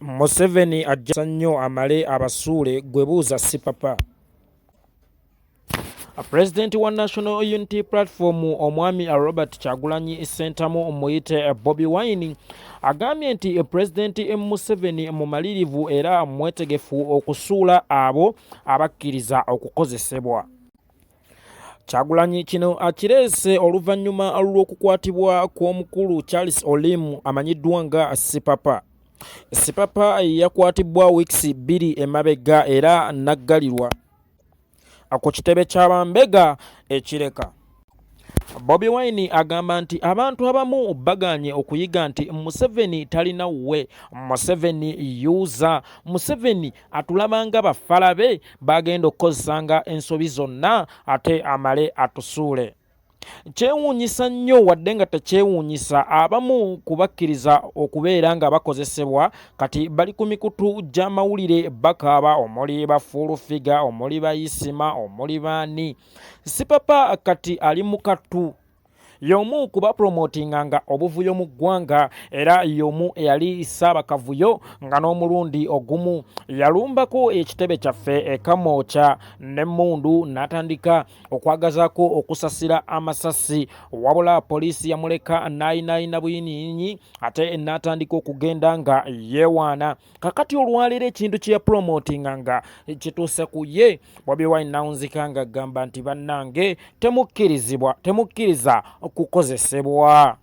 Museveni ajjasa nnyo amale abasuule gwebuuza Sipapa. President wa National Unity Platform omwami Robert Kyagulanyi Ssentamu muyite Bobi Wine agambye nti President Museveni mumalirivu era mwetegefu okusuula abo abakkiriza okukozesebwa. Kyagulanyi kino akireese oluvannyuma lw'okukwatibwa kw'omukulu Charles Olim amanyiddwa nga Sipapa. Sipapa yakwatibwa wiiki 2 emabega era naggalirwa ku kitebe ky'abambega ekireka. Bobi Wine agamba nti abantu abamu baganye okuyiga nti Museveni talina wuwe, Museveni yuuza, Museveni atulabanga bafalabe bagenda okukozesanga ensobi zonna ate amale atusuule. Kyewuunyisa nnyo wadde nga tekyewuunyisa abamu kubakkiriza okubeera nga bakozesebwa kati bali ku mikutu gy'amawulire bakaaba omuli bafuulufiga omuli bayisima omuli baani. Sipapa kati ali mu kattu y'omu kuba promotinganga obuvuyo mu ggwanga era y'omu eyali ssaabakavuyo nga n'omulundi ogumu yalumbako ekitebe kyaffe ekamwokya n'emmundu n'atandika okwagazaako okusasira amasasi wabula poliisi yamuleka n'ayinaayina buyiniini ate n'atandika okugenda nga yeewaana. Kakati olwaleero ekintu kye yapromotinganga kituuse ku ye, Bobi Wine n'awunzika ng'agamba nti bannange temukkiriza kukozesebwa.